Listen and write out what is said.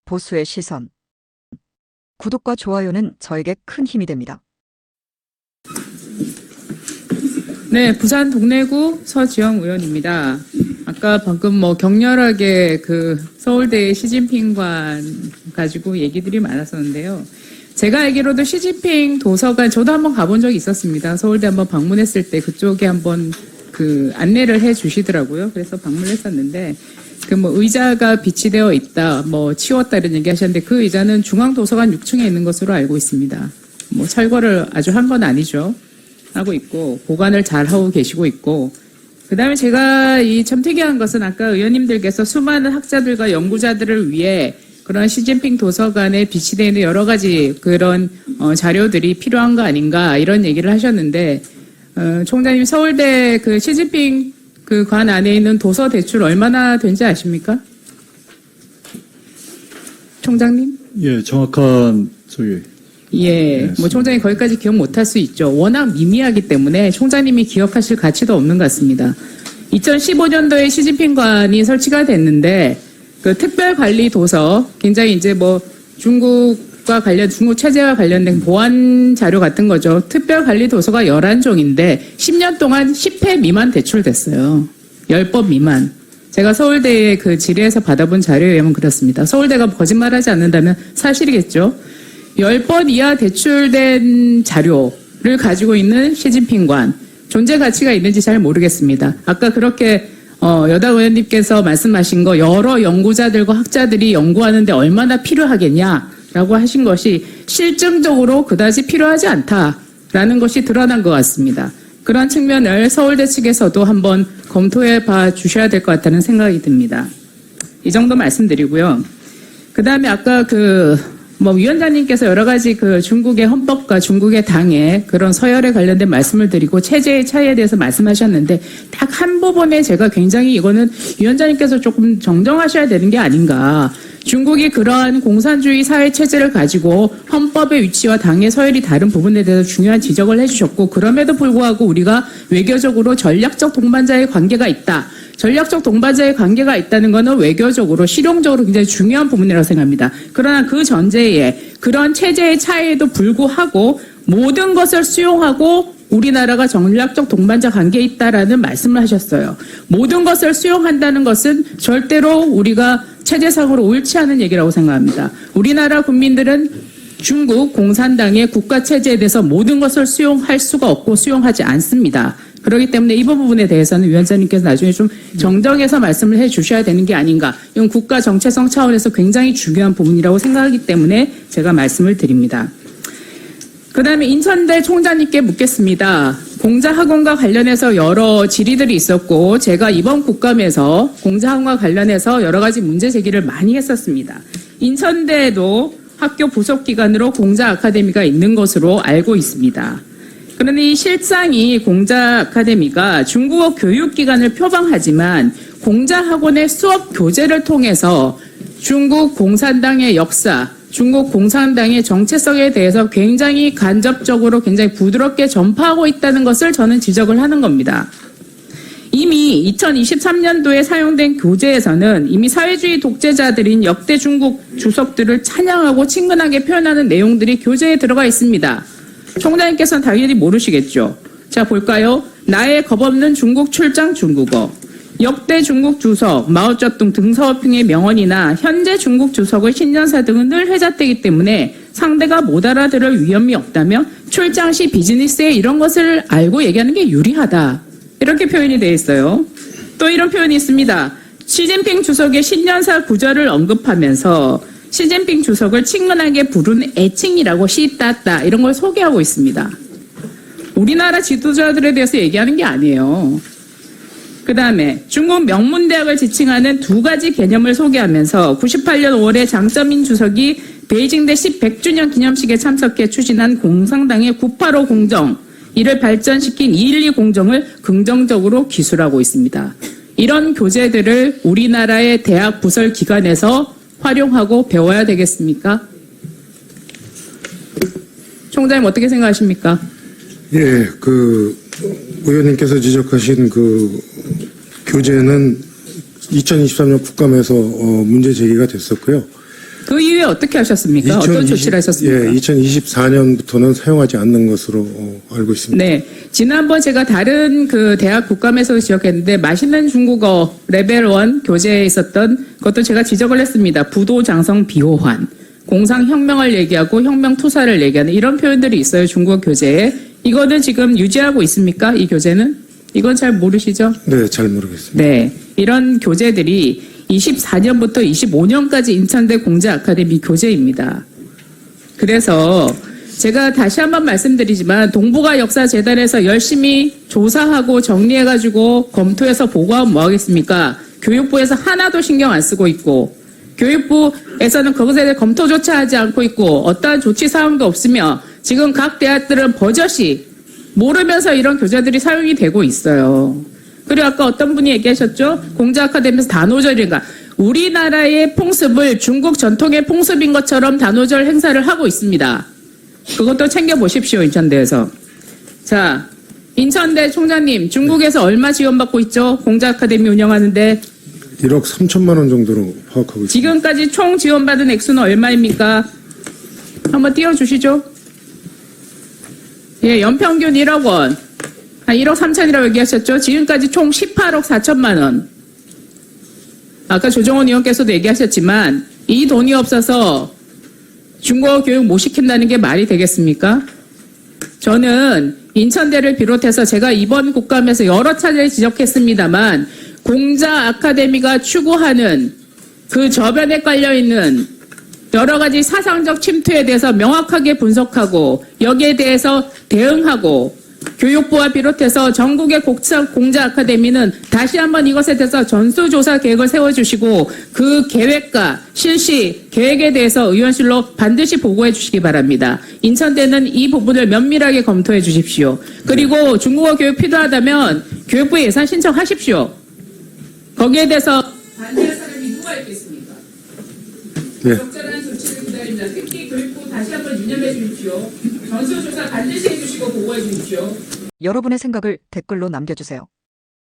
보수의 시선. 구독과 좋아요는 저에게 큰 힘이 됩니다. 네, 부산 동래구 서지영 의원입니다. 아까 방금 격렬하게 서울대의 시진핑관 가지고 얘기들이 많았었는데요. 제가 알기로도 시진핑 도서관, 저도 한번 가본 적이 있었습니다. 서울대 한번 방문했을 때 그쪽에 한번 안내를 해 주시더라고요. 그래서 방문했었는데, 의자가 비치되어 있다, 치웠다 이런 얘기 하셨는데, 그 의자는 중앙도서관 6층에 있는 것으로 알고 있습니다. 철거를 아주 한 건 아니죠. 하고 있고, 보관을 잘 하고 계시고 있고, 그 다음에 제가 참 특이한 것은 아까 의원님들께서 수많은 학자들과 연구자들을 위해 그런 시진핑 도서관에 비치되어 있는 여러 가지 그런 자료들이 필요한 거 아닌가 이런 얘기를 하셨는데, 총장님 서울대 시진핑 관 안에 있는 도서 대출 얼마나 된지 아십니까? 총장님? 예, 정확한 예, 총장님 거기까지 기억 못할 수 있죠. 워낙 미미하기 때문에 총장님이 기억하실 가치도 없는 것 같습니다. 2015년도에 시진핑관이 설치가 됐는데 특별관리 도서, 굉장히 중국과 중국 체제와 관련된 보안 자료 같은 거죠. 특별관리 도서가 11종인데 10년 동안 10회 미만 대출됐어요. 10번 미만. 제가 서울대의 지뢰에서 받아본 자료에 의하면 그렇습니다. 서울대가 거짓말하지 않는다면 사실이겠죠. 10번 이하 대출된 자료를 가지고 있는 시진핑관. 존재 가치가 있는지 잘 모르겠습니다. 아까 그렇게 여당 의원님께서 말씀하신 거 여러 연구자들과 학자들이 연구하는데 얼마나 필요하겠냐라고 하신 것이 실증적으로 그다지 필요하지 않다라는 것이 드러난 것 같습니다. 그런 측면을 서울대 측에서도 한번 검토해 봐 주셔야 될 것 같다는 생각이 듭니다. 이 정도 말씀드리고요. 그 다음에 아까 위원장님께서 여러 가지 중국의 헌법과 중국의 당의 그런 서열에 관련된 말씀을 드리고 체제의 차이에 대해서 말씀하셨는데 딱 한 부분에 제가 굉장히 이거는 위원장님께서 조금 정정하셔야 되는 게 아닌가. 중국이 그러한 공산주의 사회 체제를 가지고 헌법의 위치와 당의 서열이 다른 부분에 대해서 중요한 지적을 해주셨고, 그럼에도 불구하고 우리가 외교적으로 전략적 동반자의 관계가 있다. 전략적 동반자의 관계가 있다는 것은 외교적으로 실용적으로 굉장히 중요한 부분이라고 생각합니다. 그러나 그 전제에 그런 체제의 차이에도 불구하고 모든 것을 수용하고 우리나라가 전략적 동반자 관계에 있다라는 말씀을 하셨어요. 모든 것을 수용한다는 것은 절대로 우리가 체제상으로 옳지 않은 얘기라고 생각합니다. 우리나라 국민들은 중국 공산당의 국가체제에 대해서 모든 것을 수용할 수가 없고 수용하지 않습니다. 그렇기 때문에 이 부분에 대해서는 위원장님께서 나중에 좀 정정해서 말씀을 해 주셔야 되는 게 아닌가. 이건 국가 정체성 차원에서 굉장히 중요한 부분이라고 생각하기 때문에 제가 말씀을 드립니다. 그 다음에 인천대 총장님께 묻겠습니다. 공자학원과 관련해서 여러 질의들이 있었고 제가 이번 국감에서 공자학원과 관련해서 여러 가지 문제 제기를 많이 했었습니다. 인천대에도 학교 부속기관으로 공자아카데미가 있는 것으로 알고 있습니다. 그런데 이 실상이 공자아카데미가 중국어 교육기관을 표방하지만 공자학원의 수업 교재를 통해서 중국 공산당의 역사, 중국 공산당의 정체성에 대해서 굉장히 간접적으로 굉장히 부드럽게 전파하고 있다는 것을 저는 지적을 하는 겁니다. 이미 2023년도에 사용된 교재에서는 이미 사회주의 독재자들인 역대 중국 주석들을 찬양하고 친근하게 표현하는 내용들이 교재에 들어가 있습니다. 총장님께서는 당연히 모르시겠죠. 자, 볼까요? 나의 겁없는 중국 출장 중국어. 역대 중국 주석, 마오쩌둥 등서핑의 명언이나 현재 중국 주석의 신년사 등은 늘 회자되기 때문에 상대가 못 알아들을 위험이 없다며 출장 시 비즈니스에 이런 것을 알고 얘기하는 게 유리하다. 이렇게 표현이 되어 있어요. 또 이런 표현이 있습니다. 시진핑 주석의 신년사 구절을 언급하면서 시진핑 주석을 친근하게 부르는 애칭이라고 시따따 이런 걸 소개하고 있습니다. 우리나라 지도자들에 대해서 얘기하는 게 아니에요. 그 다음에 중국 명문대학을 지칭하는 두 가지 개념을 소개하면서 98년 5월에 장쩌민 주석이 베이징대 100주년 기념식에 참석해 추진한 공산당의 985 공정, 이를 발전시킨 212 공정을 긍정적으로 기술하고 있습니다. 이런 교재들을 우리나라의 대학 부설 기관에서 활용하고 배워야 되겠습니까? 총장님 어떻게 생각하십니까? 예, 의원님께서 지적하신 교재는 2023년 국감에서 문제 제기가 됐었고요. 그 이후에 어떻게 하셨습니까? 어떤 조치를 하셨습니까? 예, 2024년부터는 사용하지 않는 것으로 알고 있습니다. 네. 지난번 제가 다른 그 대학 국감에서 지적했는데 맛있는 중국어 레벨 1 교재에 있었던 것도 제가 지적을 했습니다. 부도장성 비호환. 공상혁명을 얘기하고 혁명투사를 얘기하는 이런 표현들이 있어요. 중국어 교재에. 이거는 지금 유지하고 있습니까? 이 교재는? 이건 잘 모르시죠? 네, 잘 모르겠습니다. 네. 이런 교재들이 24년부터 25년까지 인천대 공자 아카데미 교재입니다. 그래서 제가 다시 한번 말씀드리지만 동북아 역사재단에서 열심히 조사하고 정리해가지고 검토해서 보고하면 뭐 하겠습니까? 교육부에서 하나도 신경 안 쓰고 있고 교육부에서는 그것에 대해 검토조차 하지 않고 있고 어떠한 조치 사항도 없으며 지금 각 대학들은 버젓이 모르면서 이런 교재들이 사용이 되고 있어요. 그리고 아까 어떤 분이 얘기하셨죠? 공자 아카데미에서 단오절인가? 우리나라의 풍습을 중국 전통의 풍습인 것처럼 단오절 행사를 하고 있습니다. 그것도 챙겨보십시오, 인천대에서. 자, 인천대 총장님, 중국에서 얼마 지원받고 있죠? 공자 아카데미 운영하는데. 1억 3천만 원 정도로 파악하고 있습니다. 지금까지 총 지원받은 액수는 얼마입니까? 한번 띄워주시죠. 예, 연평균 1억 원. 1억 3천이라고 얘기하셨죠? 지금까지 총 18억 4천만 원. 아까 조정원 의원께서도 얘기하셨지만 이 돈이 없어서 중국어 교육 못 시킨다는 게 말이 되겠습니까? 저는 인천대를 비롯해서 제가 이번 국감에서 여러 차례 지적했습니다만 공자 아카데미가 추구하는 그 저변에 깔려있는 여러 가지 사상적 침투에 대해서 명확하게 분석하고 여기에 대해서 대응하고 교육부와 비롯해서 전국의 공자 아카데미는 다시 한번 이것에 대해서 전수조사 계획을 세워주시고 그 계획과 실시 계획에 대해서 의원실로 반드시 보고해 주시기 바랍니다. 인천대는 이 부분을 면밀하게 검토해 주십시오. 그리고 중국어 교육 필요하다면 교육부에 예산 신청하십시오. 거기에 대해서 반대할 사람이 누가 있겠습니까? 네. 적절한 조치를 기다립니다. 특히 교육부 다시 한번 유념해 주십시오. 전수조사 반드시 해주시고 보고해 주십시오. 여러분의 생각을 댓글로 남겨주세요.